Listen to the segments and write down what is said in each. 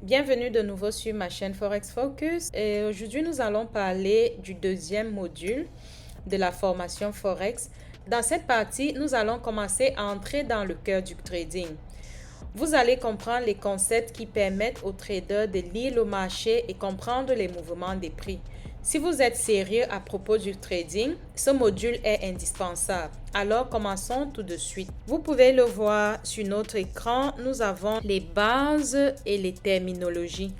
Bienvenue de nouveau sur ma chaîne Forex Focus et aujourd'hui nous allons parler du deuxième module de la formation Forex. Dans cette partie, nous allons commencer à entrer dans le cœur du trading. Vous allez comprendre les concepts qui permettent aux traders de lire le marché et comprendre les mouvements des prix. Si vous êtes sérieux à propos du trading, ce module est indispensable. Alors commençons tout de suite. Vous pouvez le voir sur notre écran, nous avons les bases et les terminologies.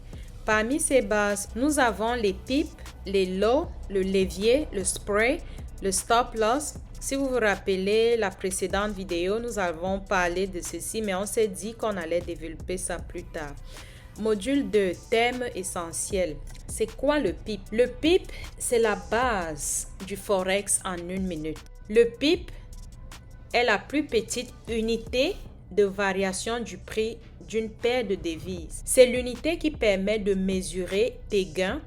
Parmi ces bases, nous avons les pips, les lows, le levier, le spray, le stop loss. Si vous vous rappelez la précédente vidéo, nous avons parlé de ceci, mais on s'est dit qu'on allait développer ça plus tard. Module 2, thème essentiel. C'est quoi le PIP? Le PIP, c'est la base du Forex en une minute. Le PIP est la plus petite unité de variation du prix d'une paire de devises. C'est l'unité qui permet de mesurer tes gains,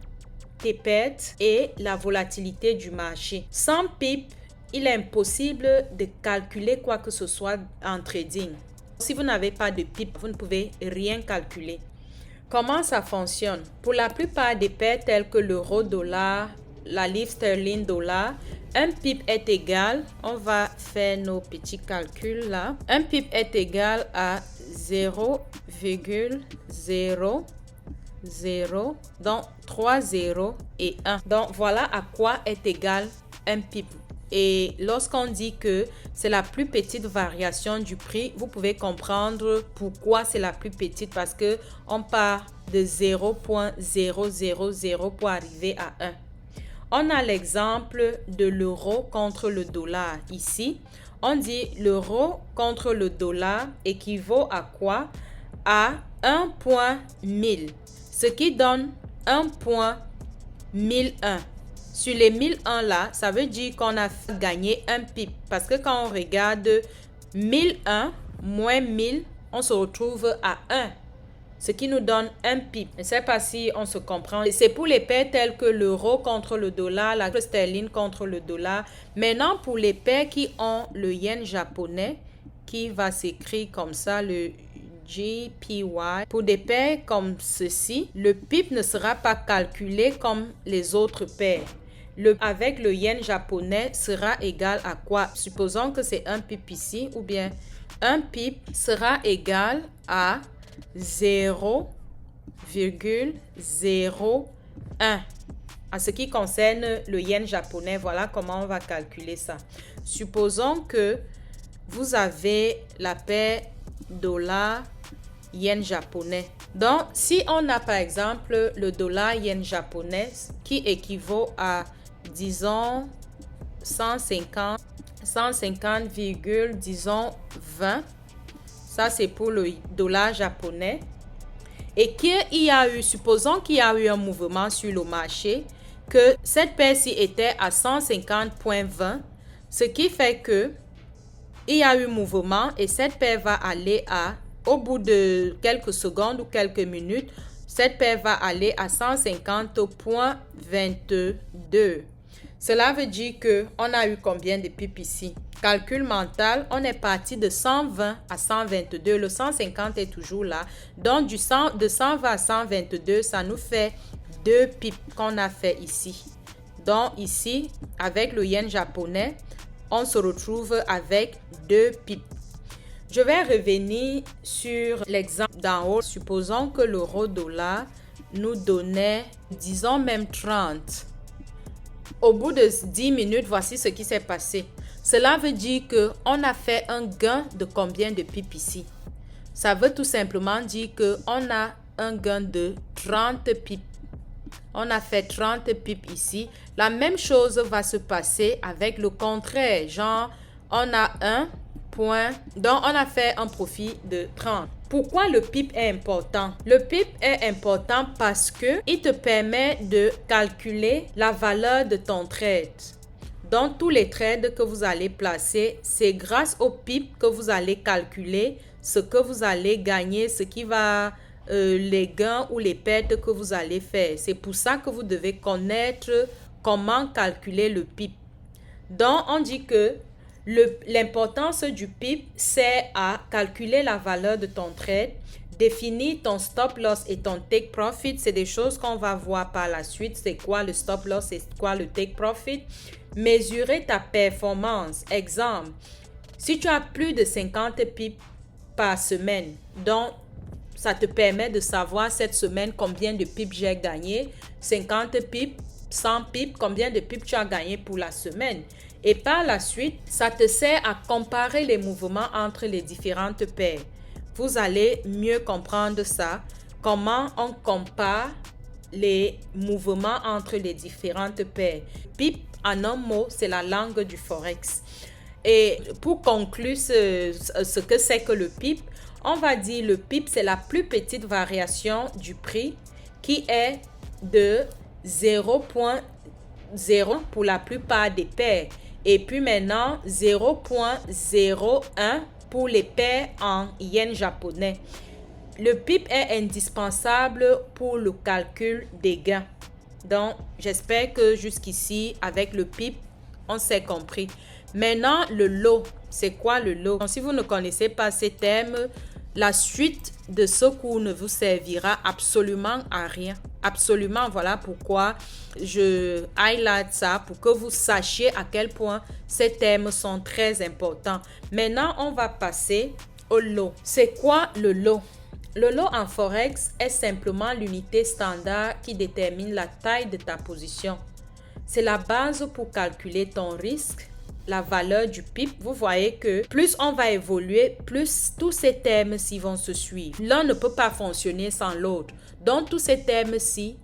tes pertes et la volatilité du marché. Sans PIP, il est impossible de calculer quoi que ce soit en trading. Si vous n'avez pas de PIP, vous ne pouvez rien calculer. Comment ça fonctionne? Pour la plupart des paires telles que l'euro-dollar, la livre sterling-dollar, un PIP est égal, on va faire nos petits calculs là. Un PIP est égal à 0,00, donc 3 0 et 1. Donc voilà à quoi est égal un PIP. Et lorsqu'on dit que c'est la plus petite variation du prix, vous pouvez comprendre pourquoi c'est la plus petite, parce que on part de 0,000 pour arriver à 1. On a l'exemple de l'euro contre le dollar. Ici, on dit l'euro contre le dollar équivaut à quoi? À 1.1000, ce qui donne 1.1001. Sur les 1001 là, ça veut dire qu'on a gagné un pip. Parce que quand on regarde 1001 moins 1000, on se retrouve à 1. Ce qui nous donne un pip. Je ne sais pas si on se comprend. C'est pour les paires telles que l'euro contre le dollar, la sterling contre le dollar. Maintenant, pour les paires qui ont le yen japonais, qui va s'écrire comme ça, le JPY. Pour des paires comme ceci, le pip ne sera pas calculé comme les autres paires. Avec le yen japonais sera égal à quoi? Supposons que c'est un pip ici, ou bien un pip sera égal à 0,01. En ce qui concerne le yen japonais, voilà comment on va calculer ça. Supposons que vous avez la paire dollar yen japonais. Donc, si on a par exemple le dollar yen japonais qui équivaut à, disons, 150, disons 20, ça c'est pour le dollar japonais, et supposons qu'il y a eu un mouvement sur le marché, que cette paire-ci était à 150.20, ce qui fait que il y a eu mouvement et cette paire va aller au bout de quelques secondes ou quelques minutes, cette paire va aller à 150.22. Cela veut dire qu'on a eu combien de pips ici? Calcul mental, on est parti de 120 à 122. Le 150 est toujours là. Donc, de 120 à 122, ça nous fait 2 pips qu'on a fait ici. Donc, ici, avec le yen japonais, on se retrouve avec 2 pips. Je vais revenir sur l'exemple d'en haut. Supposons que l'euro-dollar nous donnait, disons même 30. Au bout de 10 minutes, voici ce qui s'est passé. Cela veut dire qu'on a fait un gain de combien de pips ici? Ça veut tout simplement dire qu'on a un gain de 30 pips. On a fait 30 pips ici. La même chose va se passer avec le contraire. Genre, on a un point. Donc, on a fait un profit de 30. Pourquoi le PIP est important? Le PIP est important parce que il te permet de calculer la valeur de ton trade. Dans tous les trades que vous allez placer, c'est grâce au PIP que vous allez calculer ce que vous allez gagner, ce qui va les gains ou les pertes que vous allez faire. C'est pour ça que vous devez connaître comment calculer le PIP. Donc, on dit que l'importance du PIP, c'est à calculer la valeur de ton trade. Définir ton stop loss et ton take profit, c'est des choses qu'on va voir par la suite. C'est quoi le stop loss et c'est quoi le take profit? Mesurer ta performance. Exemple, si tu as plus de 50 pips par semaine, donc ça te permet de savoir cette semaine combien de pips j'ai gagné. 50 pips, 100 pips, combien de pips tu as gagné pour la semaine. Et par la suite, ça te sert à comparer les mouvements entre les différentes paires. Vous allez mieux comprendre ça, comment on compare les mouvements entre les différentes paires. PIP, en un mot, c'est la langue du Forex. Et pour conclure ce que c'est que le PIP, on va dire le PIP, c'est la plus petite variation du prix qui est de 0,0 pour la plupart des paires. Et puis maintenant, 0,01 pour les paires en yen japonais. Le PIP est indispensable pour le calcul des gains. Donc, j'espère que jusqu'ici, avec le PIP, on s'est compris. Maintenant, le lot. C'est quoi le lot? Donc, si vous ne connaissez pas ces termes, la suite de ce cours ne vous servira absolument à rien. Absolument, voilà pourquoi je highlight ça, pour que vous sachiez à quel point ces termes sont très importants. Maintenant, on va passer au lot. C'est quoi le lot? Le lot en Forex est simplement l'unité standard qui détermine la taille de ta position. C'est la base pour calculer ton risque, la valeur du PIP. Vous voyez que plus on va évoluer, plus tous ces termes-ci vont se suivre. L'un ne peut pas fonctionner sans l'autre. Donc, tous ces termes-ci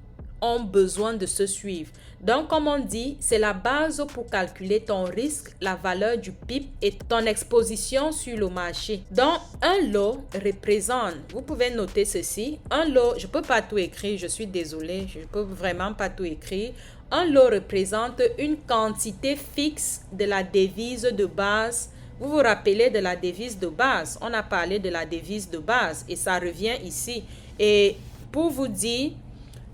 ont besoin de se suivre. Donc, comme on dit, c'est la base pour calculer ton risque, la valeur du PIP et ton exposition sur le marché. Donc, un lot représente, vous pouvez noter ceci, un lot, je ne peux pas tout écrire, je suis désolée, je ne peux vraiment pas tout écrire. Un lot représente une quantité fixe de la devise de base. Vous vous rappelez de la devise de base? On a parlé de la devise de base et ça revient ici. Et pour vous dire,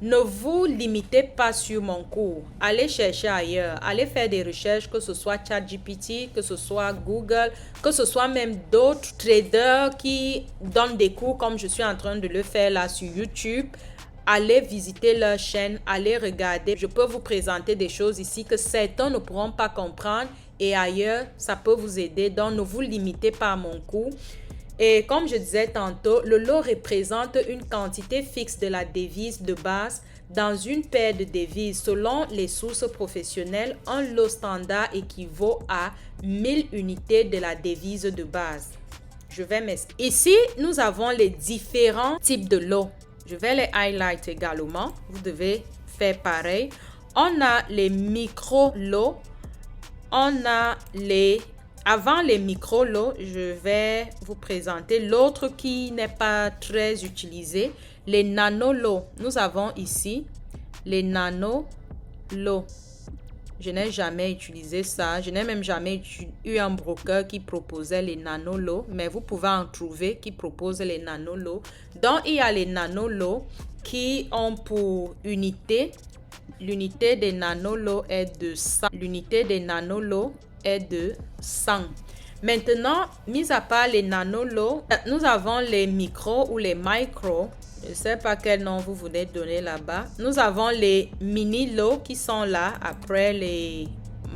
ne vous limitez pas sur mon cours. Allez chercher ailleurs. Allez faire des recherches, que ce soit ChatGPT, que ce soit Google, que ce soit même d'autres traders qui donnent des cours comme je suis en train de le faire là sur YouTube. Allez visiter leur chaîne, allez regarder. Je peux vous présenter des choses ici que certains ne pourront pas comprendre et ailleurs, ça peut vous aider. Donc, ne vous limitez pas à mon cours. Et comme je disais tantôt, le lot représente une quantité fixe de la devise de base dans une paire de devises. Selon les sources professionnelles, un lot standard équivaut à 1000 unités de la devise de base. Je vais m'expliquer. Ici, nous avons les différents types de lots. Je vais les highlight également. Vous devez faire pareil. On a les micro-lots. On a les... Avant les micro-lots, je vais vous présenter l'autre qui n'est pas très utilisé. Les nano-lots. Nous avons ici les nano-lots. Je n'ai jamais utilisé ça. Je n'ai même jamais eu un broker qui proposait les nano-lots. Mais vous pouvez en trouver qui proposent les nano-lots. Donc, il y a les nano-lots qui ont pour unité. L'unité des nano-lots est de 100. L'unité des nano-lots est de 100. Maintenant, mis à part les nano-lots, nous avons les micros ou les micros. Je ne sais pas quel nom vous voulez donner là-bas. Nous avons les mini-lots qui sont là après les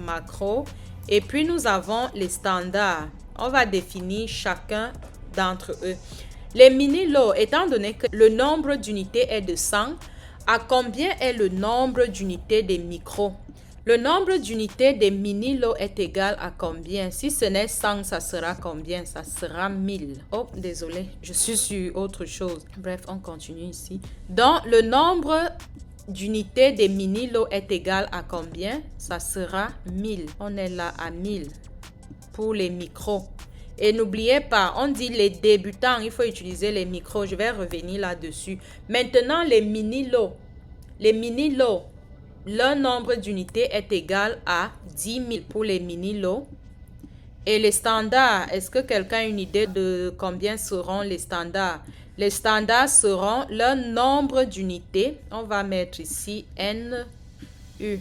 macros. Et puis, nous avons les standards. On va définir chacun d'entre eux. Les mini-lots, étant donné que le nombre d'unités est de 100, à combien est le nombre d'unités des micros? Le nombre d'unités des mini-lots est égal à combien? Si ce n'est 100, ça sera combien? Ça sera 1000. Oh, désolé, je suis sur autre chose. Bref, on continue ici. Donc, le nombre d'unités des mini-lots est égal à combien? Ça sera 1000. On est là à 1000 pour les micros. Et n'oubliez pas, on dit les débutants, il faut utiliser les micros. Je vais revenir là-dessus. Maintenant, les mini-lots. Les mini-lots. Leur nombre d'unités est égal à 10 000 pour les mini-lots. Et les standards, est-ce que quelqu'un a une idée de combien seront les standards? Les standards seront leur nombre d'unités. On va mettre ici NU.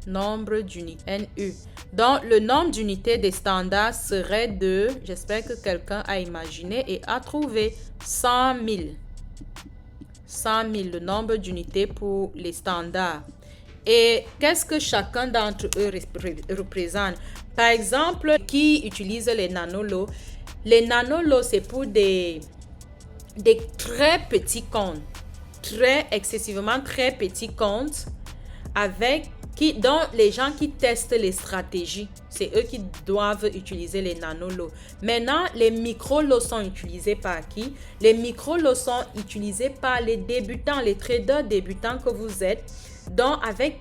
Nombre d'unités, NU. Donc, le nombre d'unités des standards serait de, j'espère que quelqu'un a imaginé et a trouvé 100 000. 100 000, le nombre d'unités pour les standards. Et qu'est-ce que chacun d'entre eux représente? Par exemple, qui utilise les nanolots? Les nanolots, c'est pour des très petits comptes, excessivement très petits comptes, dont les gens qui testent les stratégies, c'est eux qui doivent utiliser les nanolots. Maintenant, les micro-lots sont utilisés par qui? Les micro-lots sont utilisés par les débutants, les traders débutants que vous êtes, donc avec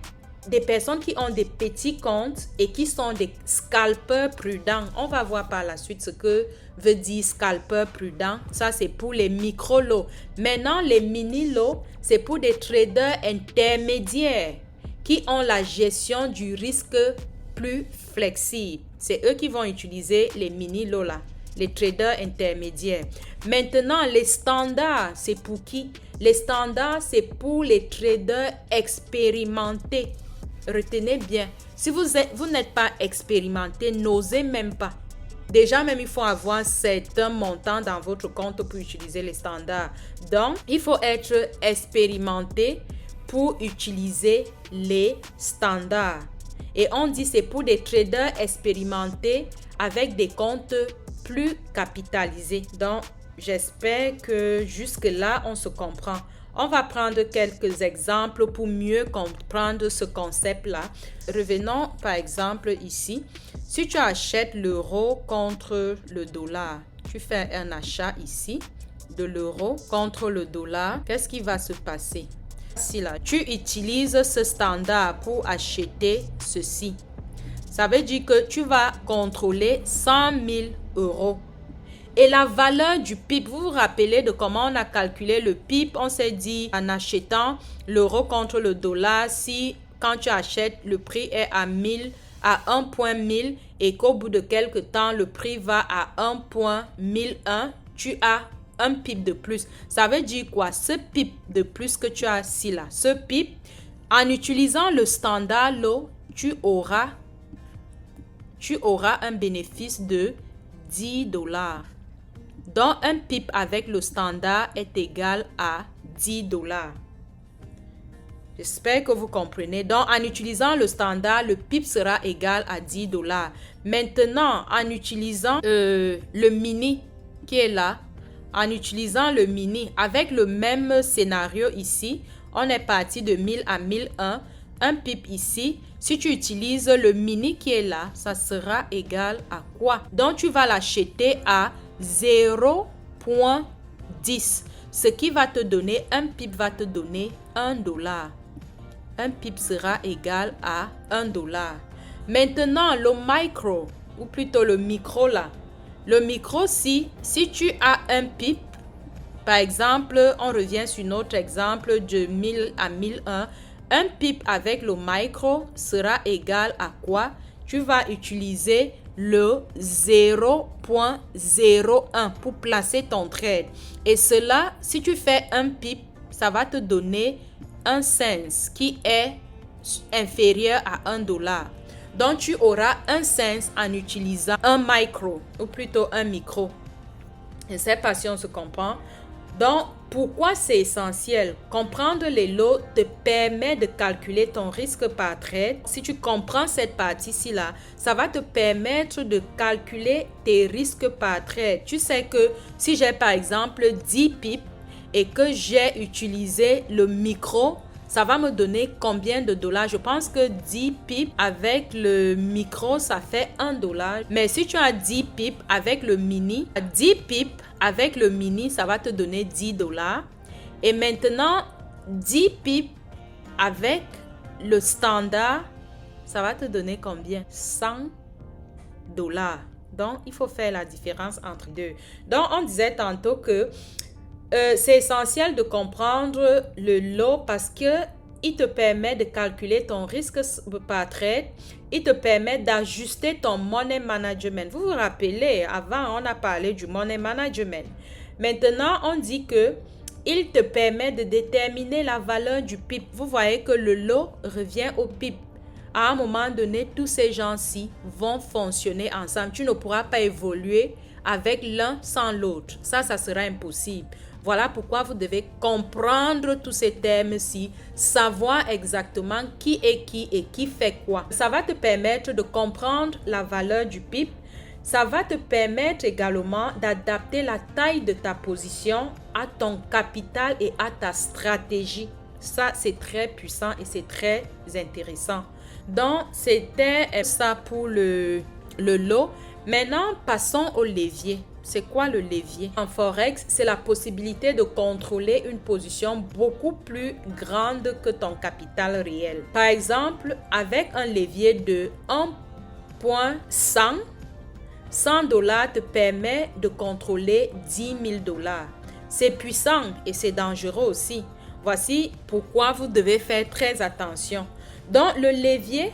des personnes qui ont des petits comptes et qui sont des scalpers prudents. On va voir par la suite ce que veut dire scalper prudent. Ça, c'est pour les micro-lots. Maintenant, les mini-lots, c'est pour des traders intermédiaires qui ont la gestion du risque plus flexible. C'est eux qui vont utiliser les mini-lots là, les traders intermédiaires. Maintenant, les standards, c'est pour qui? Les standards, c'est pour les traders expérimentés. Retenez bien, si vous n'êtes pas expérimenté, n'osez même pas. Déjà, même, il faut avoir un certain montant dans votre compte pour utiliser les standards. Donc, il faut être expérimenté pour utiliser les standards. Et on dit c'est pour des traders expérimentés avec des comptes plus capitalisés. Donc, j'espère que jusque-là, on se comprend. On va prendre quelques exemples pour mieux comprendre ce concept-là. Revenons par exemple ici. Si tu achètes l'euro contre le dollar, tu fais un achat ici de l'euro contre le dollar, qu'est-ce qui va se passer? Si là, tu utilises ce standard pour acheter ceci, ça veut dire que tu vas contrôler 100 000 euros. Et la valeur du PIB, vous vous rappelez de comment on a calculé le PIB? On s'est dit en achetant l'euro contre le dollar, si quand tu achètes, le prix est à 1.1000 et qu'au bout de quelques temps, le prix va à 1.1001, tu as un PIB de plus. Ça veut dire quoi? Ce PIB de plus que tu as ici là, ce PIB, en utilisant le standard lot, tu auras un bénéfice de 10 $. Donc, un PIB avec le standard est égal à 10 $. J'espère que vous comprenez. Donc, en utilisant le standard, le PIB sera égal à 10 $. Maintenant, en utilisant le mini qui est là, en utilisant le mini avec le même scénario ici, on est parti de 1000 à 1001. Un PIB ici, si tu utilises le mini qui est là, ça sera égal à quoi? Donc, tu vas l'acheter à 0.10. Ce qui va te donner, un PIB va te donner 1 $. Un PIB sera égal à 1 $. Maintenant, le micro, ou plutôt le micro là. Le micro, si tu as un PIB, par exemple, on revient sur notre exemple de 1000 à 1001, un PIB avec le micro sera égal à quoi? Tu vas utiliser le 0.01 pour placer ton trade. Et cela, si tu fais un PIB, ça va te donner un cent qui est inférieur à 1 $. Donc, tu auras un cent en utilisant un micro, ou plutôt un micro. Je ne sais pas si on se comprend. Donc, pourquoi c'est essentiel? Comprendre les lots te permet de calculer ton risque par trade. Si tu comprends cette partie-ci là, ça va te permettre de calculer tes risques par trade. Tu sais que si j'ai par exemple 10 pips et que j'ai utilisé le micro, ça va me donner combien de dollars? Je pense que 10 pips avec le micro, ça fait 1 $. Mais si tu as 10 pips avec le mini, 10 pips avec le mini, ça va te donner 10 $. Et maintenant, 10 pips avec le standard, ça va te donner combien? 100 $. Donc, il faut faire la différence entre deux. Donc, on disait tantôt que c'est essentiel de comprendre le lot parce que il te permet de calculer ton risque par trade. Il te permet d'ajuster ton money management. Vous vous rappelez, avant, on a parlé du money management. Maintenant, on dit que il te permet de déterminer la valeur du PIB. Vous voyez que le lot revient au PIB. à un moment donné, tous ces gens-ci vont fonctionner ensemble. Tu ne pourras pas évoluer avec l'un sans l'autre. Ça sera impossible. Voilà pourquoi vous devez comprendre tous ces termes-ci, savoir exactement qui est qui et qui fait quoi. Ça va te permettre de comprendre la valeur du PIB. Ça va te permettre également d'adapter la taille de ta position à ton capital et à ta stratégie. Ça, c'est très puissant et c'est très intéressant. Donc, c'était ça pour le lot. Maintenant, passons au levier. C'est quoi le levier? En Forex, c'est la possibilité de contrôler une position beaucoup plus grande que ton capital réel. Par exemple, avec un levier de 1,100, $100 te permet de contrôler $10 000. C'est puissant et c'est dangereux aussi. Voici pourquoi vous devez faire très attention. Donc, le levier,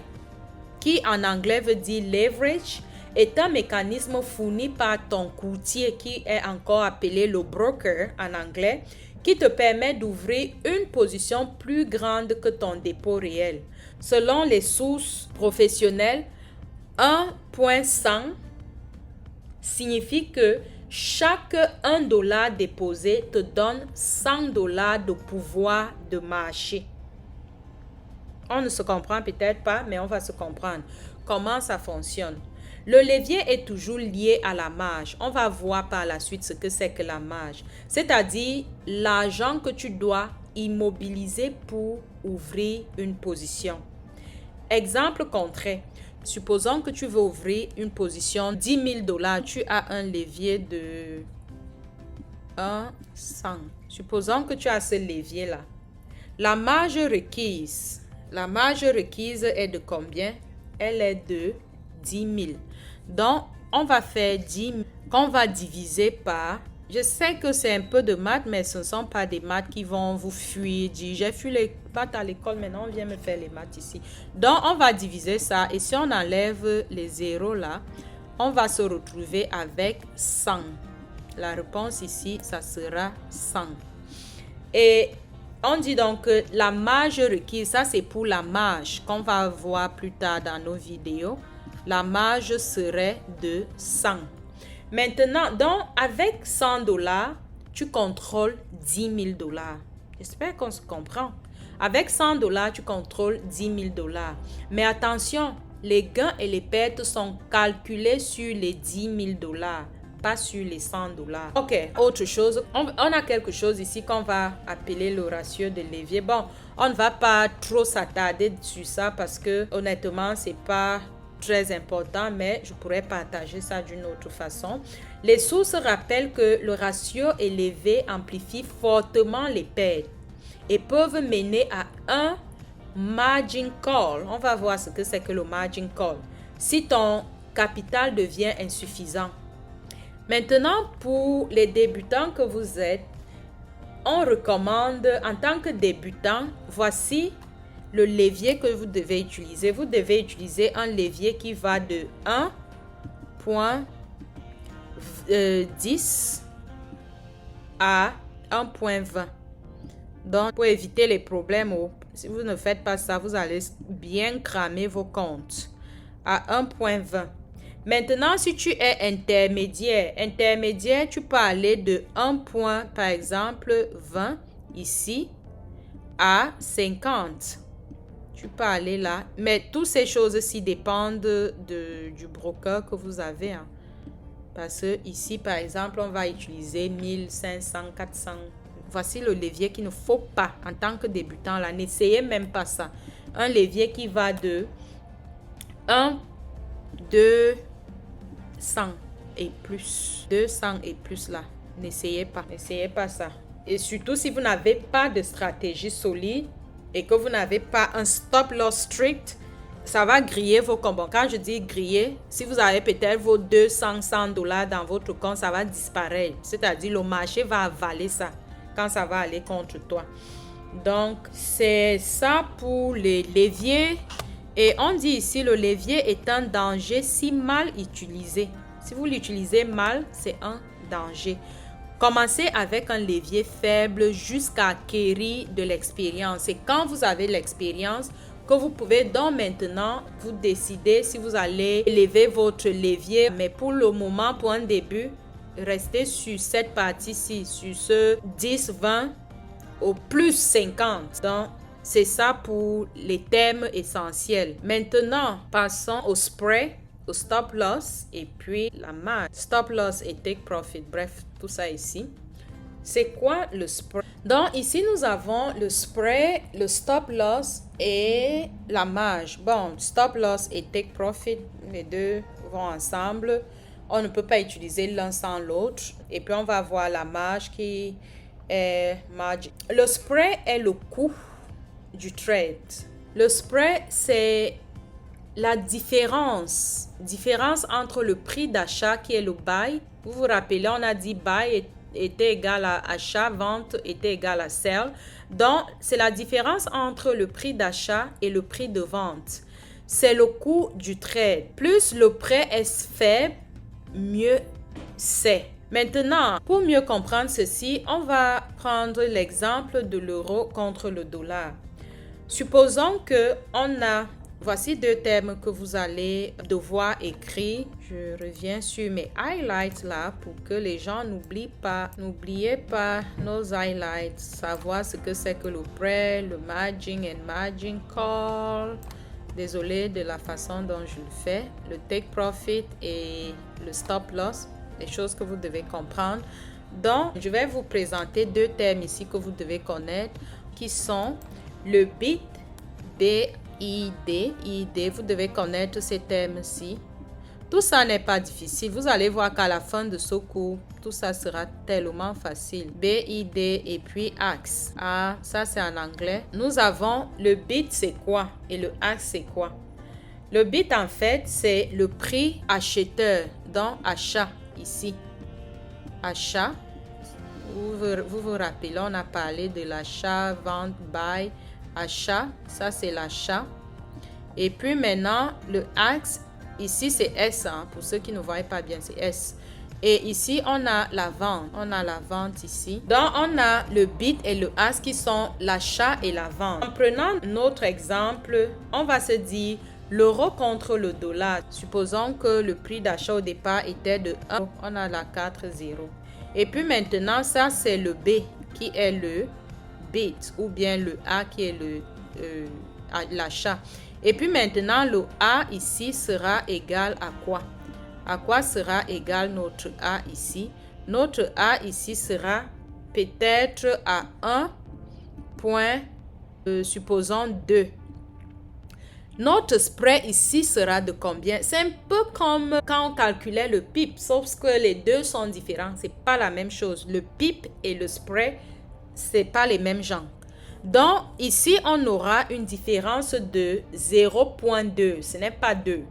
qui en anglais veut dire leverage, est un mécanisme fourni par ton courtier, qui est encore appelé le broker en anglais, qui te permet d'ouvrir une position plus grande que ton dépôt réel. Selon les sources professionnelles, 1,100 signifie que chaque $1 déposé te donne $100 de pouvoir de marché. On ne se comprend peut-être pas, mais on va se comprendre. Comment ça fonctionne? Le levier est toujours lié à la marge. On va voir par la suite ce que c'est que la marge. C'est-à-dire l'argent que tu dois immobiliser pour ouvrir une position. Exemple concret. Supposons que tu veux ouvrir une position $10 000. Tu as un levier de 100. Supposons que tu as ce levier-là. La marge requise est de combien? Elle est de 10 000. Donc, on va faire 10 000 qu'on va diviser par... Je sais que c'est un peu de maths, mais ce ne sont pas des maths qui vont vous fuir. J'ai fui les maths à l'école, maintenant on vient me faire les maths ici. Donc, on va diviser ça. Et si on enlève les zéros là, on va se retrouver avec 100. La réponse ici, ça sera 100. Et on dit donc que la marge requise, ça c'est pour la marge qu'on va voir plus tard dans nos vidéos. La marge serait de 100. Maintenant, donc avec $100, tu contrôles $10 000. J'espère qu'on se comprend. Avec $100, tu contrôles $10 000. Mais attention, les gains et les pertes sont calculés sur les $10 000. Pas sur les $100. Ok, autre chose. On a quelque chose ici qu'on va appeler le ratio de levier. Bon, on ne va pas trop s'attarder sur ça parce que honnêtement, c'est pas très important, mais je pourrais partager ça d'une autre façon. Les sources rappellent que le ratio élevé amplifie fortement les pertes et peuvent mener à un margin call. On va voir ce que c'est que le margin call. Si ton capital devient insuffisant. Maintenant, pour les débutants que vous êtes, on recommande en tant que débutant, voici le levier que vous devez utiliser. Vous devez utiliser un levier qui va de 1,10 à 1,20. Donc, pour éviter les problèmes, si vous ne faites pas ça, vous allez bien cramer vos comptes à 1,20. Maintenant, si tu es intermédiaire, tu peux aller de 1 point, par exemple, 20 ici à 50. Tu peux aller là. Mais toutes ces choses-ci dépendent du broker que vous avez. Hein. Parce que ici, par exemple, on va utiliser 1500, 400. Voici le levier qu'il ne faut pas en tant que débutant. Là, n'essayez même pas ça. Un levier qui va de 1, 2, 100 et plus. 200 et plus là. N'essayez pas ça. Et surtout si vous n'avez pas de stratégie solide et que vous n'avez pas un stop loss strict, ça va griller vos comptes. Quand je dis griller, si vous avez peut-être vos $200 dans votre compte, ça va disparaître. C'est-à-dire le marché va avaler ça quand ça va aller contre toi. Donc, c'est ça pour les leviers. Et on dit ici, le levier est un danger si mal utilisé. Si vous l'utilisez mal, c'est un danger. Commencez avec un levier faible jusqu'à acquérir de l'expérience. Et quand vous avez l'expérience, que vous pouvez donc maintenant vous décider si vous allez élever votre levier. Mais pour le moment, pour un début, restez sur cette partie-ci, sur ce 10, 20 au plus 50. Donc, c'est ça pour les thèmes essentiels. Maintenant, passons au spray, au stop loss et puis la marge. Stop loss et take profit. Bref, tout ça ici. C'est quoi le spray? Donc, ici, nous avons le spray, le stop loss et la marge. Bon, stop loss et take profit, les deux vont ensemble. On ne peut pas utiliser l'un sans l'autre. Et puis, on va voir la marge qui est marge. Le spray est le coût du trade. Le spread, c'est la différence entre le prix d'achat qui est le buy. Vous vous rappelez, on a dit buy était égal à achat, vente était égal à sell. Donc, c'est la différence entre le prix d'achat et le prix de vente. C'est le coût du trade. Plus le prêt est faible, mieux c'est. Maintenant, pour mieux comprendre ceci, on va prendre l'exemple de l'euro contre le dollar. Supposons que voici deux thèmes que vous allez devoir écrire. Je reviens sur mes highlights là pour que les gens n'oubliez pas nos highlights, savoir ce que c'est que le prêt, le margin and margin call. Désolé de la façon dont je le fais. Le take profit et le stop loss, les choses que vous devez comprendre. Donc, je vais vous présenter deux thèmes ici que vous devez connaître qui sont le bid, B-I-D, vous devez connaître ces thèmes-ci. Tout ça n'est pas difficile. Vous allez voir qu'à la fin de ce cours, tout ça sera tellement facile. B-I-D et puis axe. Ah, ça c'est en anglais. Nous avons le bid, c'est quoi? Et le axe, c'est quoi? Le bid, en fait, c'est le prix acheteur. Donc, achat, ici. Achat. Vous vous rappelez, on a parlé de l'achat, vente, buy, achat. Ça, c'est l'achat. Et puis maintenant, le axe, ici, c'est S. Hein, pour ceux qui ne voient pas bien, c'est S. Et ici, on a la vente. On a la vente ici. Donc, on a le bid et le axe qui sont l'achat et la vente. En prenant notre exemple, on va se dire l'euro contre le dollar. Supposons que le prix d'achat au départ était de 1. On a la 4,0. Et puis maintenant, ça c'est le B qui est le bid ou bien le A qui est l'achat. Et puis maintenant, le A ici sera égal à quoi? À quoi sera égal notre A ici? Notre A ici sera peut-être à 1 point, supposons 2. Notre spread ici sera de combien? C'est un peu comme quand on calculait le PIB, sauf que les deux sont différents. C'est pas la même chose. Le PIB et le spread, c'est pas les mêmes gens. Donc, ici, on aura une différence de 0,2. Ce n'est pas 2.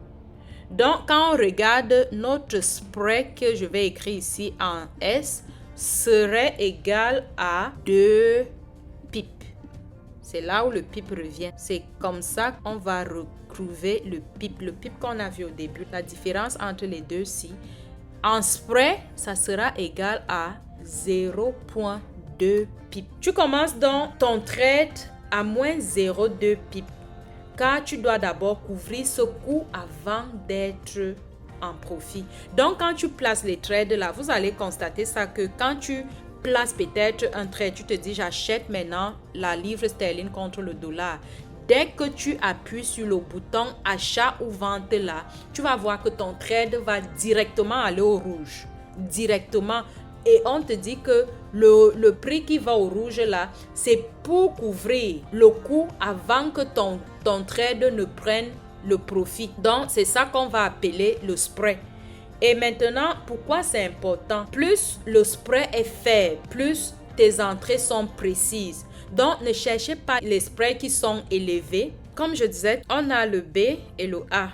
Donc, quand on regarde notre spread que je vais écrire ici en S, serait égal à 2 PIB. C'est là où le PIB revient. C'est comme ça qu'on va retrouver le PIB. Le PIB qu'on a vu au début. La différence entre les deux-ci. En spread, ça sera égal à 0,2 PIB. Tu commences donc ton trade à moins 0,2 PIB. Car tu dois d'abord couvrir ce coût avant d'être en profit. Donc, quand tu places les trades là, vous allez constater ça que quand tu place peut-être un trade, tu te dis j'achète maintenant la livre sterling contre le dollar. Dès que tu appuies sur le bouton achat ou vente là, tu vas voir que ton trade va directement aller au rouge. Directement. Et on te dit que le prix qui va au rouge là, c'est pour couvrir le coût avant que ton trade ne prenne le profit. Donc, c'est ça qu'on va appeler le spread. Et maintenant, pourquoi c'est important? Plus le spread est faible, plus tes entrées sont précises. Donc, ne cherchez pas les spreads qui sont élevés. Comme je disais, on a le B et le A,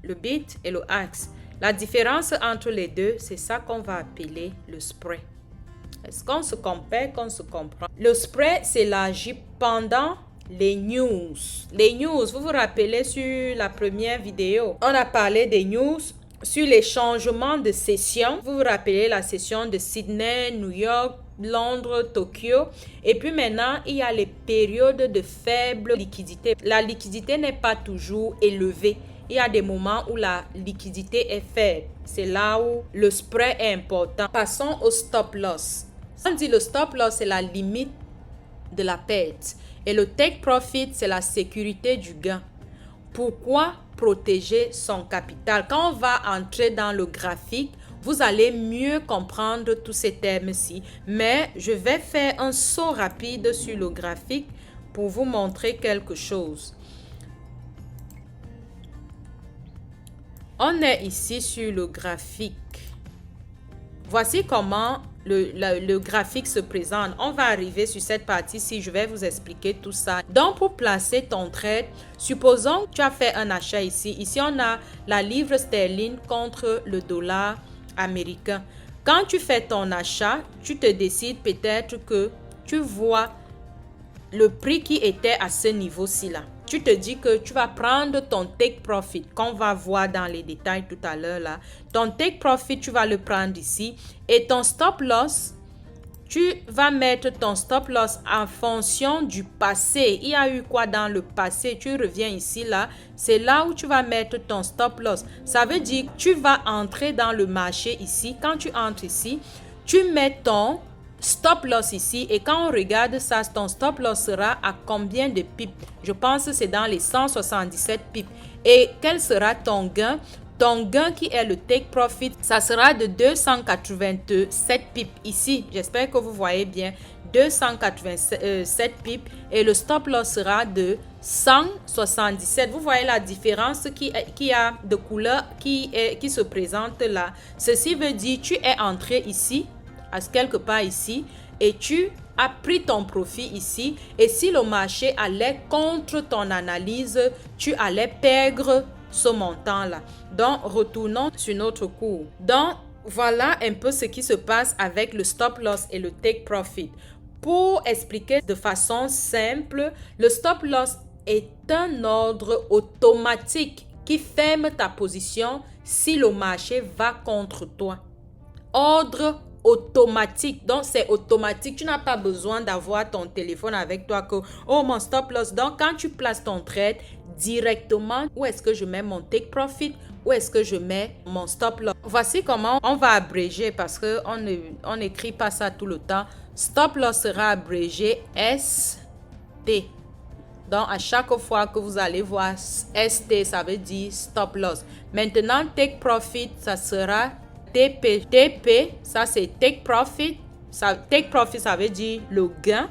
le bid et le axe. La différence entre les deux, c'est ça qu'on va appeler le spread. Est-ce qu'on se compare, qu'on se comprend? Le spread s'élargit pendant les news. Les news, vous vous rappelez sur la première vidéo, on a parlé des news sur les changements de session. Vous vous rappelez la session de Sydney, New York, Londres, Tokyo. Et puis maintenant, il y a les périodes de faible liquidité. La liquidité n'est pas toujours élevée. Il y a des moments où la liquidité est faible. C'est là où le spread est important. Passons au stop loss. On dit le stop loss, c'est la limite de la perte. Et le take profit, c'est la sécurité du gain. Pourquoi protéger son capital? Quand on va entrer dans le graphique, vous allez mieux comprendre tous ces termes-ci. Mais je vais faire un saut rapide sur le graphique pour vous montrer quelque chose. On est ici sur le graphique. Voici comment le graphique se présente. On va arriver sur cette partie-ci. Je vais vous expliquer tout ça. Donc, pour placer ton trade, supposons que tu as fait un achat ici. Ici, on a la livre sterling contre le dollar américain. Quand tu fais ton achat, tu te décides peut-être que tu vois le prix qui était à ce niveau-ci là. Tu te dis que tu vas prendre ton take profit qu'on va voir dans les détails tout à l'heure là. Ton take profit, tu vas le prendre ici. Et ton stop loss, tu vas mettre ton stop loss en fonction du passé. Il y a eu quoi dans le passé? Tu reviens ici là. C'est là où tu vas mettre ton stop loss. Ça veut dire que tu vas entrer dans le marché ici. Quand tu entres ici, tu mets ton stop loss ici, et quand on regarde ça, ton stop loss sera à combien de pips? Je pense que c'est dans les 177 pips. Et quel sera ton gain? Ton gain qui est le take profit, ça sera de 287 pips ici. J'espère que vous voyez bien. 287 pips, et le stop loss sera de 177. Vous voyez la différence qui a de couleur qui se présente là. Ceci veut dire tu es entré ici, à quelque part ici, et tu as pris ton profit ici, et si le marché allait contre ton analyse, tu allais perdre ce montant là. Donc retournons sur notre cours. Donc voilà un peu ce qui se passe avec le stop loss et le take profit. Pour expliquer de façon simple, le stop loss est un ordre automatique qui ferme ta position si le marché va contre toi. Ordre automatique. Donc, c'est automatique. Tu n'as pas besoin d'avoir ton téléphone avec toi que, oh, mon stop loss. Donc, quand tu places ton trade directement, où est-ce que je mets mon take profit? Où est-ce que je mets mon stop loss? Voici comment on va abréger parce qu'on n'écrit pas ça tout le temps. Stop loss sera abrégé ST. Donc, à chaque fois que vous allez voir ST, ça veut dire stop loss. Maintenant, take profit, ça sera TP. TP, ça c'est take profit. Take profit, ça veut dire le gain.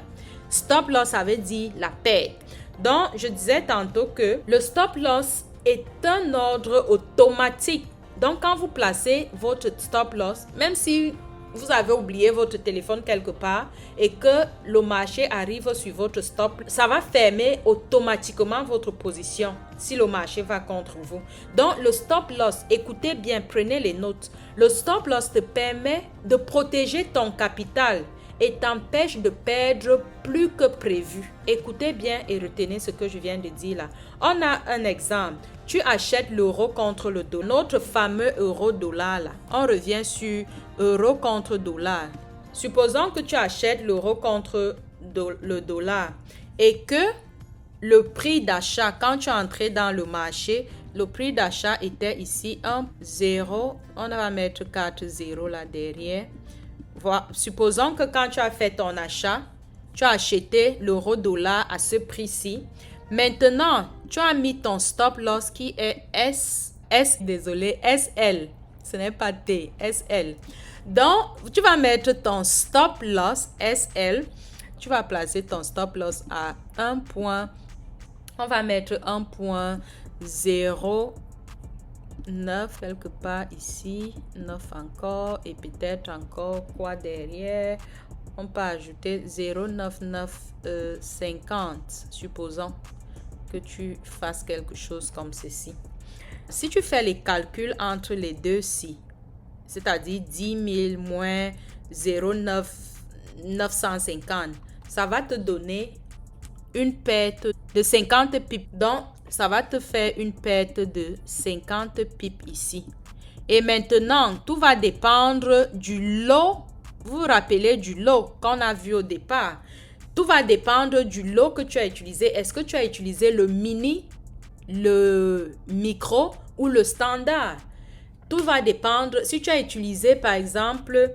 Stop loss, ça veut dire la perte. Donc, je disais tantôt que le stop loss est un ordre automatique. Donc, quand vous placez votre stop loss, même si vous avez oublié votre téléphone quelque part et que le marché arrive sur votre stop, ça va fermer automatiquement votre position si le marché va contre vous. Donc, le stop loss, écoutez bien, prenez les notes. Le stop loss te permet de protéger ton capital et t'empêche de perdre plus que prévu. Écoutez bien et retenez ce que je viens de dire là. On a un exemple. Tu achètes l'euro contre le dollar. Notre fameux euro-dollar là. On revient sur euro contre dollar. Supposons que tu achètes l'euro contre le dollar et que le prix d'achat, quand tu es entré dans le marché, le prix d'achat était ici 1,0. On va mettre 4,0 là derrière. Voilà. Supposons que quand tu as fait ton achat, tu as acheté l'euro-dollar à ce prix-ci. Maintenant, tu as mis ton stop loss qui est SL. Ce n'est pas T, SL. Donc, tu vas mettre ton stop loss SL. Tu vas placer ton stop loss à 1 point. On va mettre 1.09 quelque part ici. 9 encore. Et peut-être encore quoi derrière. On peut ajouter 0,9950. Supposons que tu fasses quelque chose comme ceci. Si tu fais les calculs entre les deux-ci, c'est-à-dire 10 000 moins 0,950, ça va te donner une perte de 50 pips. Donc, ça va te faire une perte de 50 pips ici. Et maintenant, tout va dépendre du lot Vous vous rappelez du lot qu'on a vu au départ. Tout va dépendre du lot que tu as utilisé. Est-ce que tu as utilisé le mini, le micro ou le standard? Tout va dépendre. Si tu as utilisé par exemple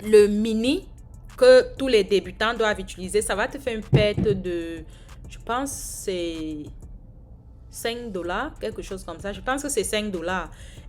le mini que tous les débutants doivent utiliser, ça va te faire une perte de, je pense, c'est $5, quelque chose comme ça. Je pense que c'est $5.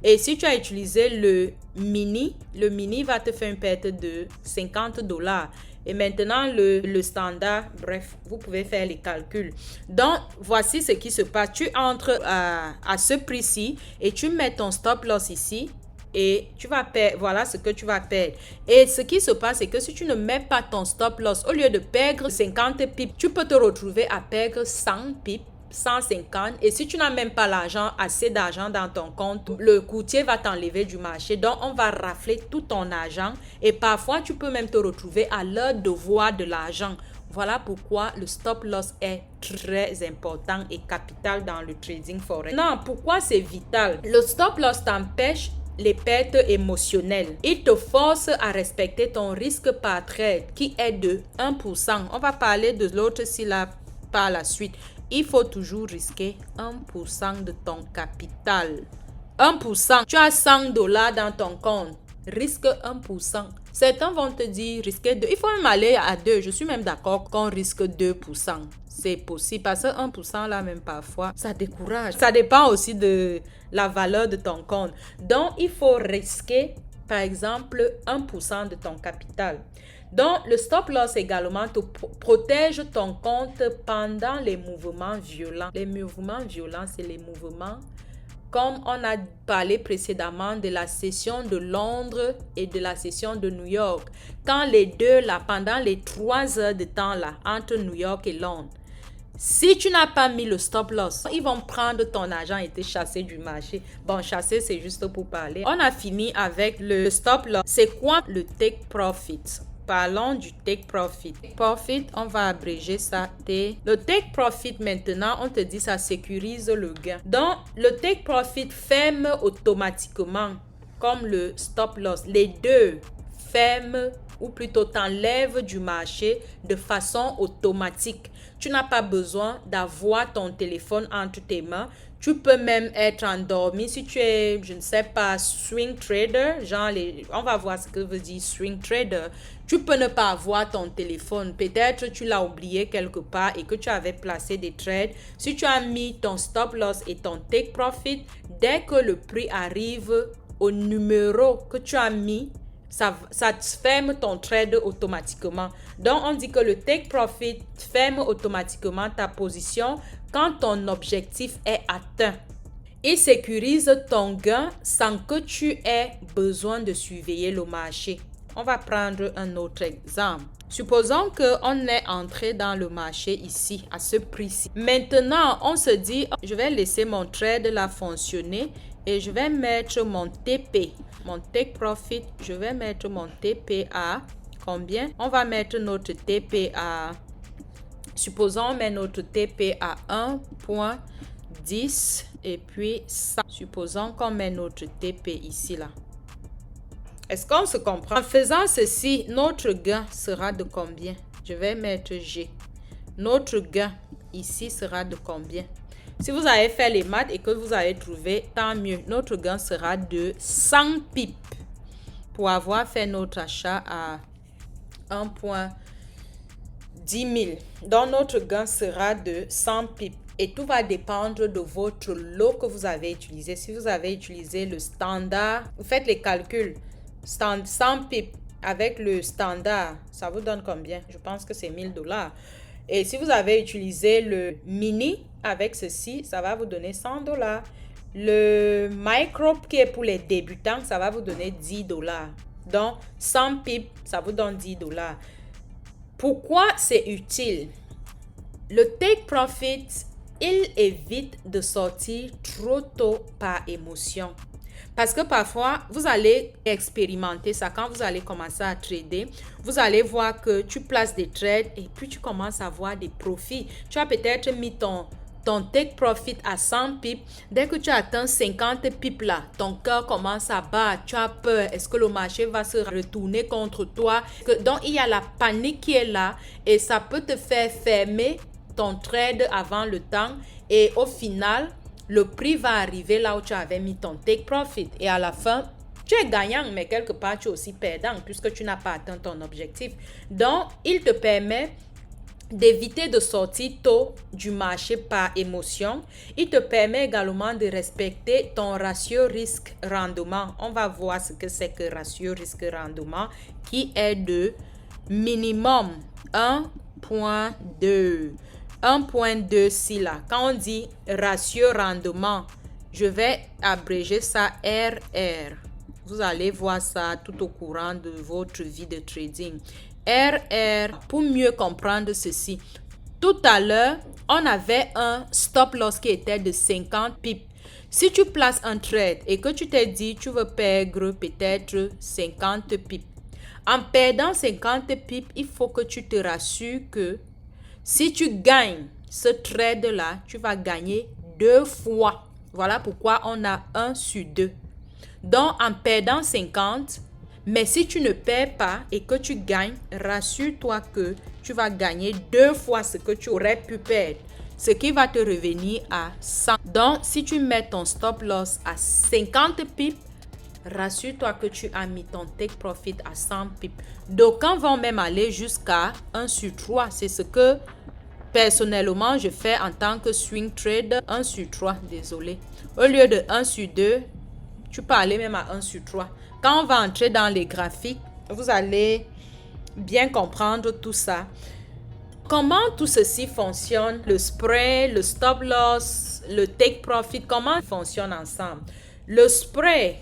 Et si tu as utilisé le mini va te faire une perte de $50. Et maintenant, le standard, bref, vous pouvez faire les calculs. Donc, voici ce qui se passe. Tu entres à ce prix-ci et tu mets ton stop loss ici. Et tu vas perdre, voilà ce que tu vas perdre. Et ce qui se passe, c'est que si tu ne mets pas ton stop loss, au lieu de perdre 50 pips, tu peux te retrouver à perdre 100 pips, 150. Et si tu n'as même pas assez d'argent dans ton compte, le courtier va t'enlever du marché. Donc, on va rafler tout ton argent. Et parfois, tu peux même te retrouver à leur devoir de l'argent. Voilà pourquoi le stop loss est très important et capital dans le trading forex. Non, pourquoi c'est vital? Le stop loss t'empêche les pertes émotionnelles. Il te force à respecter ton risque par trade qui est de 1%. On va parler de l'autre ci là par la suite. Il faut toujours risquer 1% de ton capital. 1%. Tu as $100 dans ton compte. Risque 1%. Certains vont te dire risquer 2. Il faut même aller à 2. Je suis même d'accord qu'on risque 2%. C'est possible parce que 1% là même parfois, ça décourage. Ça dépend aussi de la valeur de ton compte. Donc, il faut risquer par exemple 1% de ton capital. Donc, le stop loss également te protège ton compte pendant les mouvements violents. Les mouvements violents, c'est les mouvements comme on a parlé précédemment de la session de Londres et de la session de New York. Quand les deux là, pendant les 3 heures de temps là, entre New York et Londres, si tu n'as pas mis le stop loss, ils vont prendre ton argent et te chasser du marché. Bon, chasser, c'est juste pour parler. On a fini avec le stop loss. C'est quoi le take profit? Parlons du take profit. Profit, on va abréger ça T. Le take profit maintenant, on te dit ça sécurise le gain. Donc, le take profit ferme automatiquement comme le stop loss. Les deux ferment ou plutôt t'enlèvent du marché de façon automatique. Tu n'as pas besoin d'avoir ton téléphone entre tes mains. Tu peux même être endormi si tu es, je ne sais pas, swing trader. Genre, on va voir ce que veut dire swing trader. Tu peux ne pas avoir ton téléphone. Peut-être tu l'as oublié quelque part et que tu avais placé des trades. Si tu as mis ton stop loss et ton take profit, dès que le prix arrive au numéro que tu as mis, ça ferme ton trade automatiquement. Donc, on dit que le take profit ferme automatiquement ta position quand ton objectif est atteint. Il sécurise ton gain sans que tu aies besoin de surveiller le marché. On va prendre un autre exemple. Supposons qu'on est entré dans le marché ici, à ce prix-ci. Maintenant, on se dit, je vais laisser mon trade là fonctionner et je vais mettre mon TP. Mon take profit, je vais mettre mon TP à combien? On va mettre notre TP à, supposons on met notre TP à 1.10 et puis ça. Supposons qu'on met notre TP ici là. Est-ce qu'on se comprend? En faisant ceci, notre gain sera de combien? Je vais mettre G. Notre gain ici sera de combien? Si vous avez fait les maths et que vous avez trouvé, tant mieux. Notre gain sera de 100 pips pour avoir fait notre achat à 1.10 000. Donc, notre gain sera de 100 pips. Et tout va dépendre de votre lot que vous avez utilisé. Si vous avez utilisé le standard, vous faites les calculs. 100 pips avec le standard, ça vous donne combien? Je pense que c'est $1000. Et si vous avez utilisé le mini avec ceci, ça va vous donner $100. Le micro qui est pour les débutants, ça va vous donner $10. Donc, 100 pips, ça vous donne $10. Pourquoi c'est utile? Le take profit, il évite de sortir trop tôt par émotion. Parce que parfois, vous allez expérimenter ça. Quand vous allez commencer à trader, vous allez voir que tu places des trades et puis tu commences à avoir des profits. Tu as peut-être mis ton ton take profit à 100 pips. Dès que tu atteins 50 pips là, ton cœur commence à battre, tu as peur, est-ce que le marché va se retourner contre toi? Donc il y a la panique qui est là et ça peut te faire fermer ton trade avant le temps et au final, le prix va arriver là où tu avais mis ton take profit et à la fin, tu es gagnant, mais quelque part, tu es aussi perdant puisque tu n'as pas atteint ton objectif. Donc, il te permet d'éviter de sortir tôt du marché par émotion. Il te permet également de respecter ton ratio risque-rendement. On va voir ce que c'est que ratio risque-rendement qui est de minimum 1.2. 1.2 ici là. Quand on dit ratio rendement, je vais abréger ça RR. Vous allez voir ça tout au courant de votre vie de trading. RR, pour mieux comprendre ceci. Tout à l'heure, on avait un stop loss qui était de 50 pips. Si tu places un trade et que tu t'es dit tu veux perdre peut-être 50 pips. En perdant 50 pips, il faut que tu te rassures que si tu gagnes ce trade-là, tu vas gagner 2 fois. Voilà pourquoi on a 1 sur 2. Donc, en perdant 50, mais si tu ne perds pas et que tu gagnes, rassure-toi que tu vas gagner 2 fois ce que tu aurais pu perdre, ce qui va te revenir à 100. Donc, si tu mets ton stop loss à 50 pips, rassure-toi que tu as mis ton take profit à 100 pips. D'aucuns vont même aller jusqu'à 1 sur 3. C'est ce que personnellement je fais en tant que swing trader. 1 sur 3, désolé. Au lieu de 1 sur 2, tu peux aller même à 1 sur 3. Quand on va entrer dans les graphiques, vous allez bien comprendre tout ça. Comment tout ceci fonctionne, le spread, le stop loss, le take profit, comment ils fonctionnent ensemble. Le spread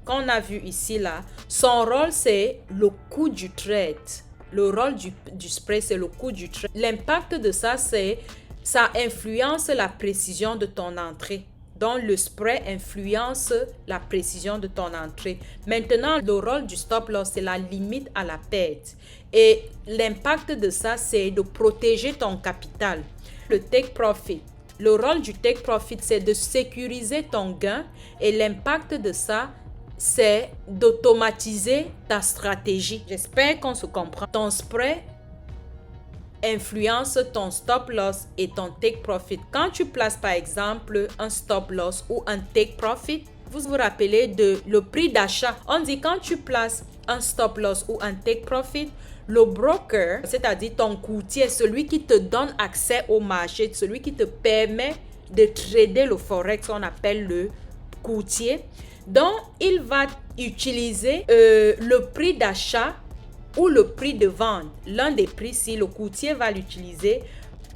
qu'on a vu ici là, son rôle c'est le coût du trade. Le rôle du spread c'est le coût du trade. L'impact de ça c'est, ça influence la précision de ton entrée. Donc, le spread influence la précision de ton entrée. Maintenant, le rôle du stop loss, c'est la limite à la perte. Et l'impact de ça, c'est de protéger ton capital. Le take profit. Le rôle du take profit, c'est de sécuriser ton gain. Et l'impact de ça, c'est d'automatiser ta stratégie. J'espère qu'on se comprend. Ton spread influence ton stop loss et ton take profit. Quand tu places par exemple un stop loss ou un take profit, vous vous rappelez de le prix d'achat. On dit quand tu places un stop loss ou un take profit, le broker, c'est-à-dire ton courtier, celui qui te donne accès au marché, celui qui te permet de trader le forex, on appelle le courtier. Donc, il va utiliser le prix d'achat ou le prix de vente. L'un des prix, si le courtier va l'utiliser,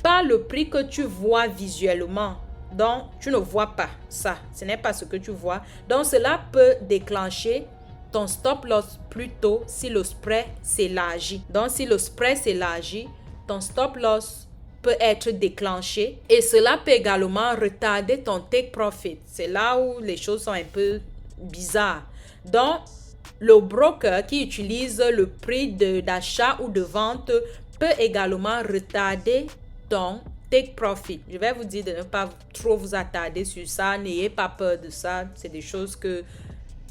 pas le prix que tu vois visuellement. Donc, tu ne vois pas ça. Ce n'est pas ce que tu vois. Donc, cela peut déclencher ton stop loss plus tôt si le spread s'élargit. Donc, si le spread s'élargit, ton stop loss peut être déclenché et cela peut également retarder ton take profit. C'est là où les choses sont un peu bizarres. Donc, le broker qui utilise le prix d'achat ou de vente peut également retarder ton take profit. Je vais vous dire de ne pas trop vous attarder sur ça. N'ayez pas peur de ça. C'est des choses que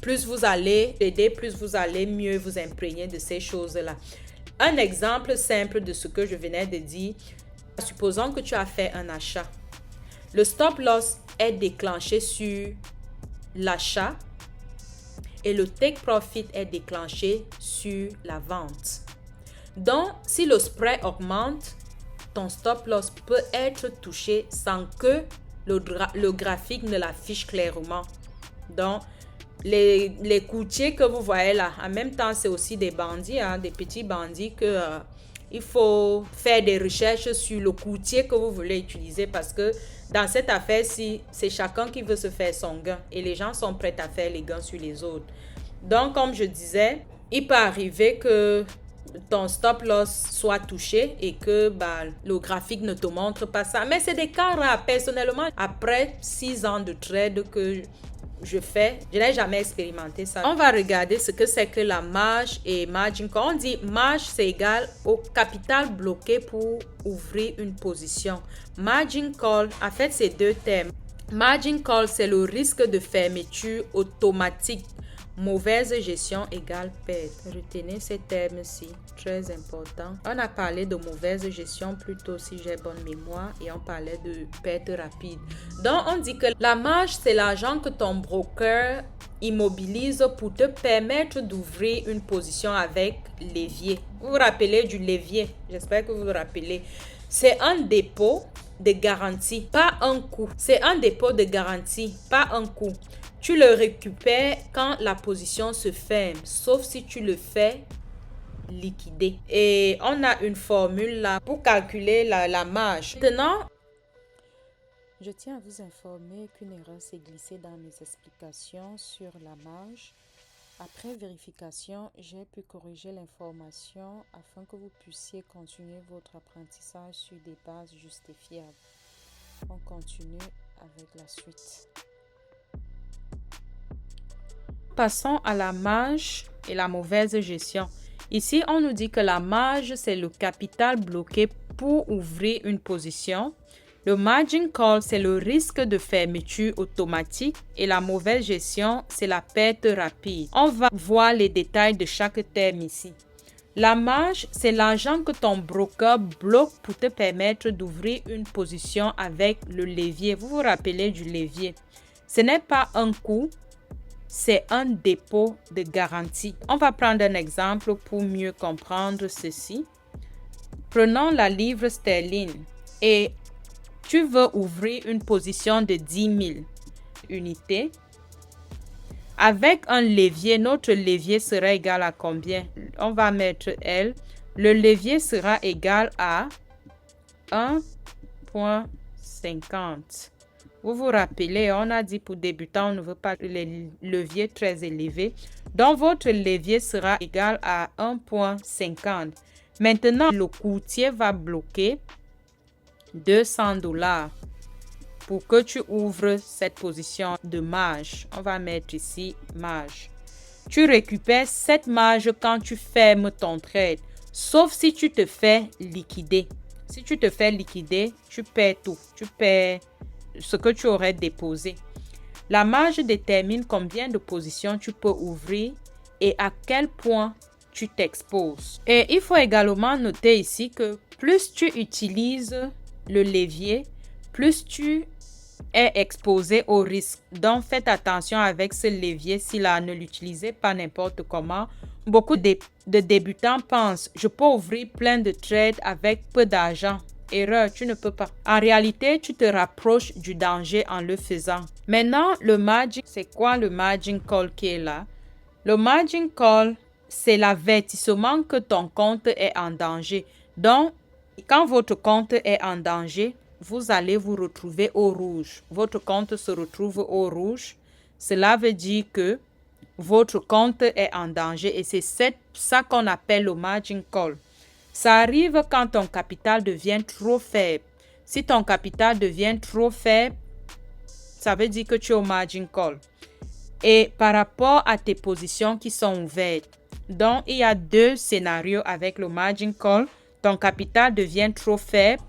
plus vous allez aider, plus vous allez mieux vous imprégner de ces choses-là. Un exemple simple de ce que je venais de dire. Supposons que tu as fait un achat. Le stop loss est déclenché sur l'achat. Et le take profit est déclenché sur la vente. Donc, si le spread augmente, ton stop loss peut être touché sans que le graphique ne l'affiche clairement. Donc, les courtiers que vous voyez là, en même temps, c'est aussi des bandits, des petits bandits que il faut faire des recherches sur le courtier que vous voulez utiliser parce que dans cette affaire-ci, c'est chacun qui veut se faire son gain et les gens sont prêts à faire les gains sur les autres. Donc, comme je disais, il peut arriver que ton stop loss soit touché et que le graphique ne te montre pas ça. Mais c'est des cas rares. Personnellement, après 6 ans de trade, que je n'ai jamais expérimenté ça. On va regarder ce que c'est que la marge et margin call. On dit marge, c'est égal au capital bloqué pour ouvrir une position. Margin call, en fait, c'est deux termes. Margin call, c'est le risque de fermeture automatique. Mauvaise gestion égale perte. Retenez ces termes-ci, très important. On a parlé de mauvaise gestion plus tôt si j'ai bonne mémoire et on parlait de perte rapide. Donc, on dit que la marge, c'est l'argent que ton broker immobilise pour te permettre d'ouvrir une position avec levier. Vous vous rappelez du levier? J'espère que vous vous rappelez. C'est un dépôt de garantie, pas un coût. C'est un dépôt de garantie, pas un coût. Tu le récupères quand la position se ferme, sauf si tu le fais liquider. Et on a une formule là pour calculer la marge. Maintenant, je tiens à vous informer qu'une erreur s'est glissée dans mes explications sur la marge. Après vérification, j'ai pu corriger l'information afin que vous puissiez continuer votre apprentissage sur des bases justifiables. On continue avec la suite. Passons à la marge et la mauvaise gestion. Ici, on nous dit que la marge, c'est le capital bloqué pour ouvrir une position. Le margin call, c'est le risque de fermeture automatique et la mauvaise gestion, c'est la perte rapide. On va voir les détails de chaque terme ici. La marge, c'est l'argent que ton broker bloque pour te permettre d'ouvrir une position avec le levier. Vous vous rappelez du levier. Ce n'est pas un coût, c'est un dépôt de garantie. On va prendre un exemple pour mieux comprendre ceci. Prenons la livre sterling et tu veux ouvrir une position de 10 000 unités. Avec un levier, notre levier sera égal à combien? On va mettre L. Le levier sera égal à 1,50. Vous vous rappelez, on a dit pour débutants, on ne veut pas les leviers très élevés. Donc, votre levier sera égal à 1,50. Maintenant, le courtier va bloquer $200 pour que tu ouvres cette position de marge. On va mettre ici marge. Tu récupères cette marge quand tu fermes ton trade, sauf si tu te fais liquider. Si tu te fais liquider, tu perds tout. Tu perds ce que tu aurais déposé. La marge détermine combien de positions tu peux ouvrir et à quel point tu t'exposes. Et il faut également noter ici que plus tu utilises le levier, plus tu es exposé au risque. Donc, faites attention avec ce levier s'il ne l'utilisez pas n'importe comment. Beaucoup de débutants pensent, je peux ouvrir plein de trades avec peu d'argent. Erreur, tu ne peux pas. En réalité, tu te rapproches du danger en le faisant. Maintenant, le margin, c'est quoi le margin call qui est là? Le margin call, c'est l'avertissement que ton compte est en danger. Donc, quand votre compte est en danger, vous allez vous retrouver au rouge. Votre compte se retrouve au rouge. Cela veut dire que votre compte est en danger et c'est ça qu'on appelle le margin call. Ça arrive quand ton capital devient trop faible. Si ton capital devient trop faible, ça veut dire que tu es au margin call. Et par rapport à tes positions qui sont ouvertes, donc il y a deux scénarios avec le margin call. Ton capital devient trop faible.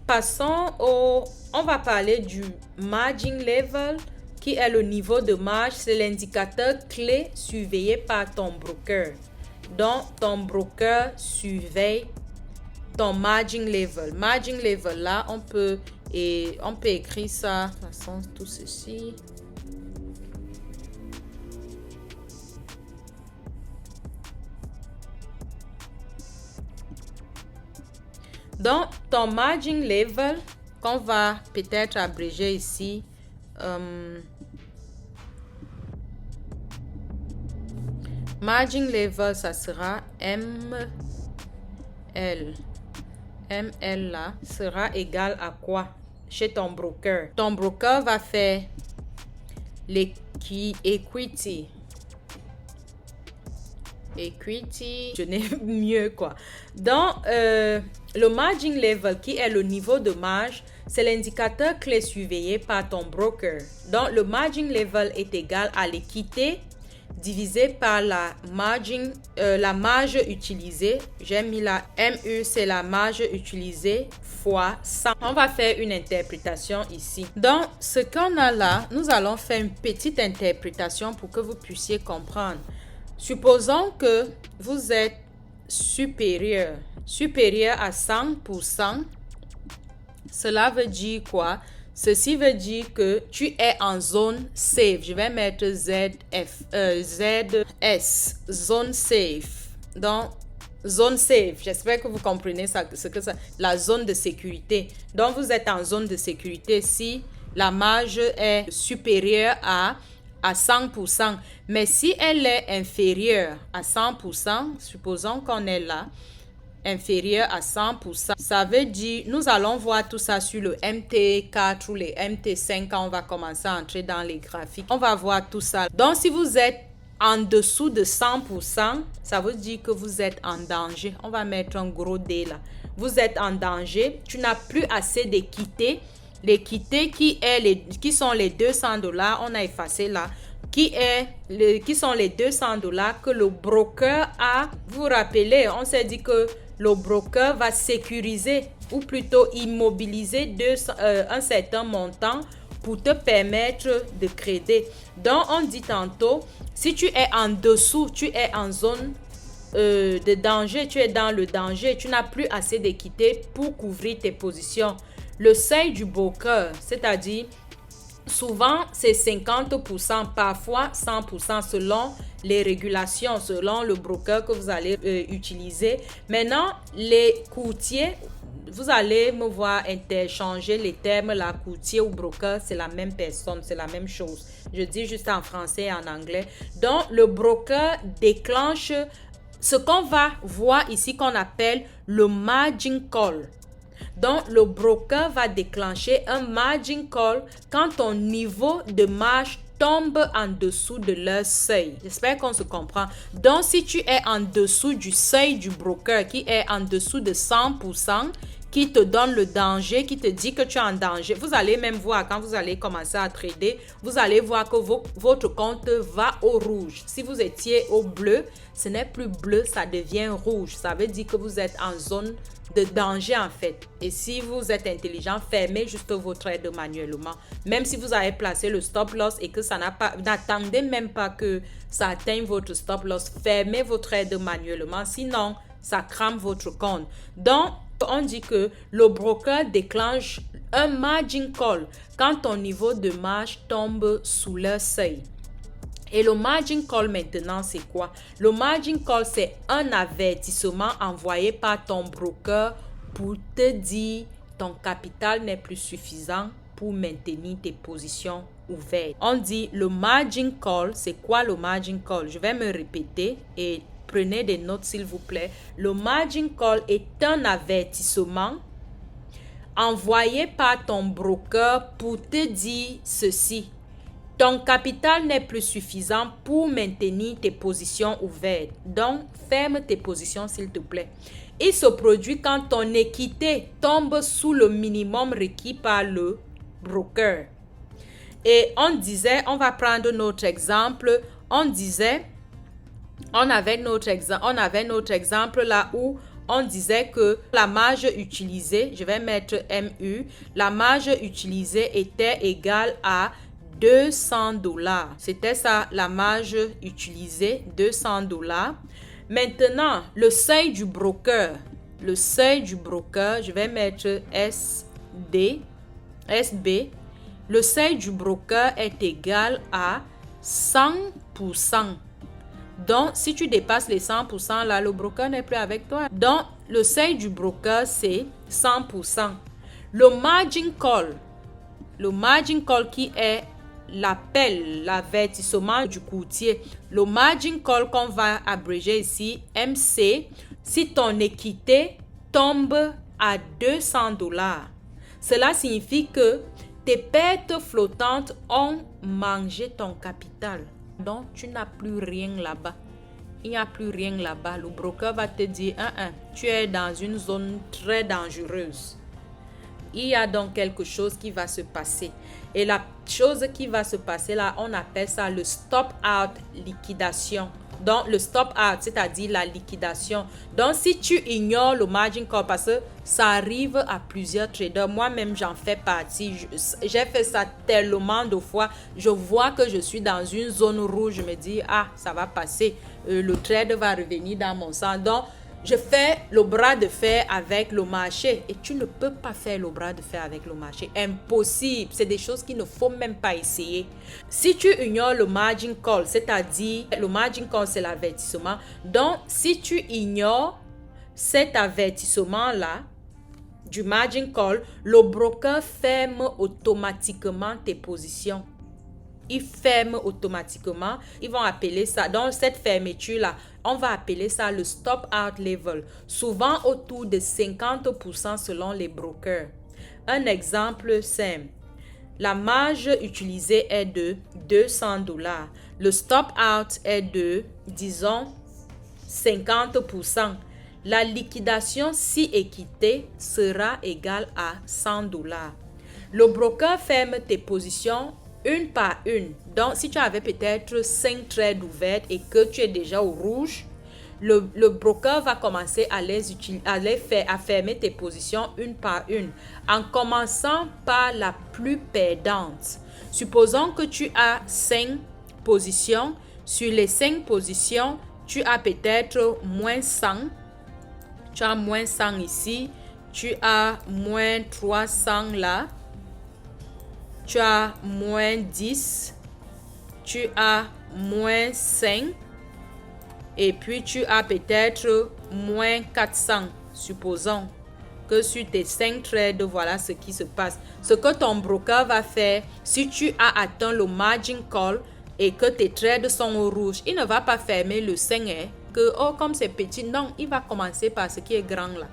On va parler du margin level, qui est le niveau de marge. C'est l'indicateur clé surveillé par ton broker. Donc, ton broker surveille ton margin level. Margin level, là, on peut écrire ça. De toute façon, tout ceci. Donc, ton margin level, qu'on va peut-être abréger ici, margin level, ça sera ML. ML là sera égal à quoi chez ton broker? Ton broker va faire l'equity. Equity, je n'ai mieux quoi. Donc, Le margin level, qui est le niveau de marge, c'est l'indicateur clé surveillé par ton broker. Donc, le margin level est égal à l'équité divisé par la marge utilisée. J'ai mis la MU, c'est la marge utilisée fois 100. On va faire une interprétation ici. Donc, ce qu'on a là, nous allons faire une petite interprétation pour que vous puissiez comprendre. Supposons que vous êtes supérieur à 100%. Cela veut dire quoi? Ceci veut dire que tu es en zone safe. Je vais mettre ZS, zone safe. Donc, zone safe, j'espère que vous comprenez la zone de sécurité. Donc, vous êtes en zone de sécurité si la marge est supérieure à 100%. Mais si elle est inférieure à 100%, supposons qu'on est là, inférieur à 100%. Ça veut dire, nous allons voir tout ça sur le MT4 ou les MT5 quand on va commencer à entrer dans les graphiques. On va voir tout ça. Donc, si vous êtes en dessous de 100%, ça veut dire que vous êtes en danger. On va mettre un gros D là. Vous êtes en danger. Tu n'as plus assez d'équité. L'équité qui sont les $200, on a effacé là. Qui sont les $200 que le broker a. Vous vous rappelez, on s'est dit que le broker va sécuriser ou plutôt immobiliser un certain montant pour te permettre de crédit. Donc, on dit tantôt, si tu es en dessous, tu es en zone de danger, tu es dans le danger, tu n'as plus assez d'équité pour couvrir tes positions. Le seuil du broker, c'est-à-dire, souvent c'est 50%, parfois 100% selon les régulations, selon le broker que vous allez utiliser. Maintenant, les courtiers, vous allez me voir interchanger les termes, la courtier ou broker, c'est la même personne, c'est la même chose. Je dis juste en français et en anglais. Donc, le broker déclenche ce qu'on va voir ici qu'on appelle le margin call. Donc, le broker va déclencher un margin call quand ton niveau de marge tombe en dessous de leur seuil. J'espère qu'on se comprend. Donc, si tu es en dessous du seuil du broker qui est en dessous de 100%, qui te donne le danger, qui te dit que tu es en danger. Vous allez même voir quand vous allez commencer à trader, vous allez voir que votre compte va au rouge. Si vous étiez au bleu, ce n'est plus bleu, ça devient rouge. Ça veut dire que vous êtes en zone de danger en fait. Et si vous êtes intelligent, fermez juste vos trades manuellement. Même si vous avez placé le stop loss et que ça n'attendez même pas que ça atteigne votre stop loss, fermez vos trades manuellement. Sinon, ça crame votre compte. Donc, on dit que le broker déclenche un margin call quand ton niveau de marge tombe sous leur seuil. Et le margin call maintenant, c'est quoi? Le margin call, c'est un avertissement envoyé par ton broker pour te dire ton capital n'est plus suffisant pour maintenir tes positions ouvertes. On dit le margin call, c'est quoi le margin call? Je vais me répéter et prenez des notes s'il vous plaît. Le margin call est un avertissement envoyé par ton broker pour te dire ceci. Ton capital n'est plus suffisant pour maintenir tes positions ouvertes. Donc, ferme tes positions s'il te plaît. Il se produit quand ton équité tombe sous le minimum requis par le broker. Et on va prendre notre exemple. On avait notre exemple là où on disait que la marge utilisée, je vais mettre MU, la marge utilisée était égale à $200. C'était ça la marge utilisée, $200. Maintenant, le seuil du broker, je vais mettre SB. Le seuil du broker est égal à 100%. Donc, si tu dépasses les 100%, là, le broker n'est plus avec toi. Donc, le seuil du broker, c'est 100%. Le margin call qui est l'appel, l'avertissement du courtier. Le margin call qu'on va abréger ici, MC, si ton équité tombe à $200. Cela signifie que tes pertes flottantes ont mangé ton capital. Donc, tu n'as plus rien là-bas. il n'y a plus rien là-bas. Le broker va te dire, tu es dans une zone très dangereuse. Il y a donc quelque chose qui va se passer. Et la chose qui va se passer là, on appelle ça le stop-out liquidation. Donc, le stop-out, c'est-à-dire la liquidation. Donc, si tu ignores le margin call, parce que ça arrive à plusieurs traders, moi-même, j'en fais partie. J'ai fait ça tellement de fois. Je vois que je suis dans une zone rouge. Je me dis, ça va passer. Le trade va revenir dans mon sens. Donc, je fais le bras de fer avec le marché et tu ne peux pas faire le bras de fer avec le marché. Impossible. C'est des choses qu'il ne faut même pas essayer. Si tu ignores le margin call, c'est-à-dire le margin call, c'est l'avertissement. Donc, si tu ignores cet avertissement-là du margin call, le broker ferme automatiquement tes positions. Ils ferment automatiquement. Ils vont appeler ça, dans cette fermeture-là, on va appeler ça le stop-out level. Souvent autour de 50% selon les brokers. Un exemple simple. La marge utilisée est de $200. Le stop-out est de, disons, 50%. La liquidation, si équitée, sera égale à $100. Le broker ferme tes positions une par une. Donc, si tu avais peut-être 5 trades ouvertes et que tu es déjà au rouge, le broker va commencer à fermer tes positions une par une, en commençant par la plus perdante. Supposons que tu as 5 positions. Sur les 5 positions, tu as peut-être moins 100. Tu as moins 100 ici. Tu as moins 300 là. Tu as moins 10, tu as moins 5 et puis tu as peut-être moins 400. Supposons que sur tes 5 trades, voilà ce qui se passe. Ce que ton broker va faire, si tu as atteint le margin call et que tes trades sont au rouge, il ne va pas fermer le 5 comme c'est petit. Non, il va commencer par ce qui est grand là.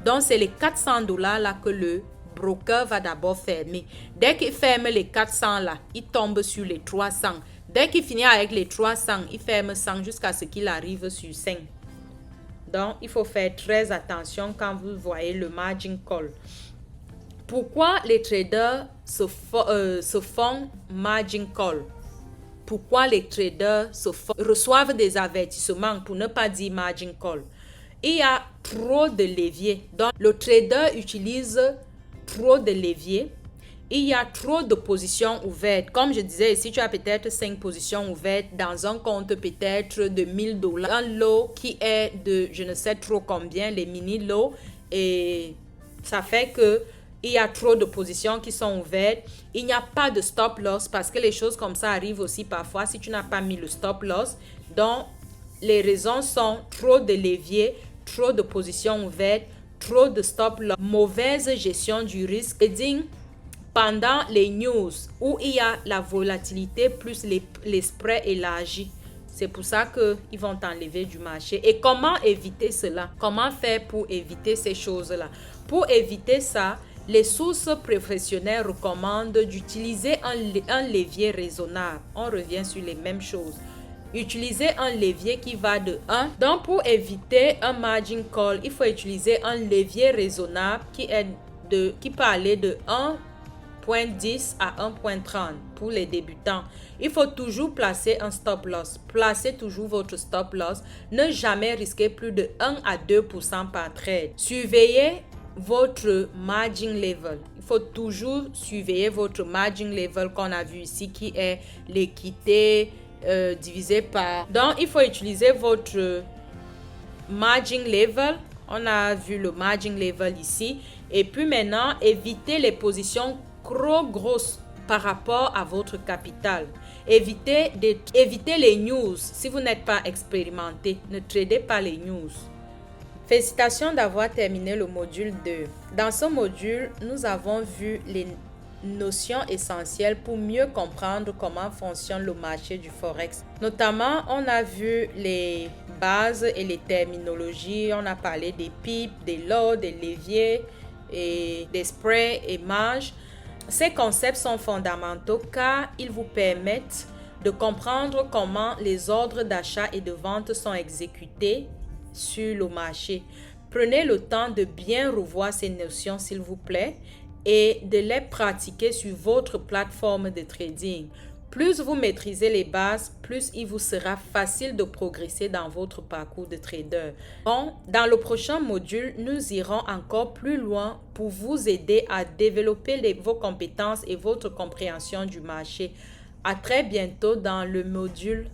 Donc, c'est les $400 là que le broker va d'abord fermer. Dès qu'il ferme les 400 là, il tombe sur les 300. Dès qu'il finit avec les 300, il ferme 100 jusqu'à ce qu'il arrive sur 5. Donc, il faut faire très attention quand vous voyez le margin call. Pourquoi les traders se font margin call? Pourquoi les traders reçoivent des avertissements, pour ne pas dire margin call? Il y a trop de leviers. Donc, le trader utilise trop de leviers. Il y a trop de positions ouvertes. Comme je disais, si tu as peut-être 5 positions ouvertes dans un compte peut-être de $1000, un lot qui est de je ne sais trop combien, les mini-lots, et ça fait que il y a trop de positions qui sont ouvertes. Il n'y a pas de stop loss parce que les choses comme ça arrivent aussi parfois si tu n'as pas mis le stop loss. Donc, les raisons sont trop de leviers, trop de positions ouvertes, trop de stop loss, mauvaise gestion du risque, trading pendant les news où il y a la volatilité plus les spreads élargis. C'est pour ça qu'ils vont t'enlever du marché. Et comment éviter cela? Comment faire pour éviter ces choses-là? Pour éviter ça, les sources professionnelles recommandent d'utiliser un levier raisonnable. On revient sur les mêmes choses. Utiliser un levier qui va de 1. Donc, pour éviter un margin call, il faut utiliser un levier raisonnable qui peut aller de 1.10 à 1.30 pour les débutants. Il faut toujours placer un stop loss. Placez toujours votre stop loss. Ne jamais risquer plus de 1 à 2% par trade. Surveillez votre margin level. Il faut toujours surveiller votre margin level qu'on a vu ici qui est l'équité divisé par. Donc, il faut utiliser votre margin level. On a vu le margin level ici. Et puis maintenant, évitez les positions trop grosses par rapport à votre capital. Évitez les news. Si vous n'êtes pas expérimenté, ne tradez pas les news. Félicitations d'avoir terminé le module 2. Dans ce module, nous avons vu les notions essentielles pour mieux comprendre comment fonctionne le marché du Forex. Notamment, on a vu les bases et les terminologies. On a parlé des pips, des lots, des leviers, et des spreads et marges. Ces concepts sont fondamentaux car ils vous permettent de comprendre comment les ordres d'achat et de vente sont exécutés sur le marché. Prenez le temps de bien revoir ces notions, s'il vous plaît, et de les pratiquer sur votre plateforme de trading. Plus vous maîtrisez les bases, plus il vous sera facile de progresser dans votre parcours de trader. Bon, dans le prochain module, nous irons encore plus loin pour vous aider à développer vos compétences et votre compréhension du marché. À très bientôt dans le module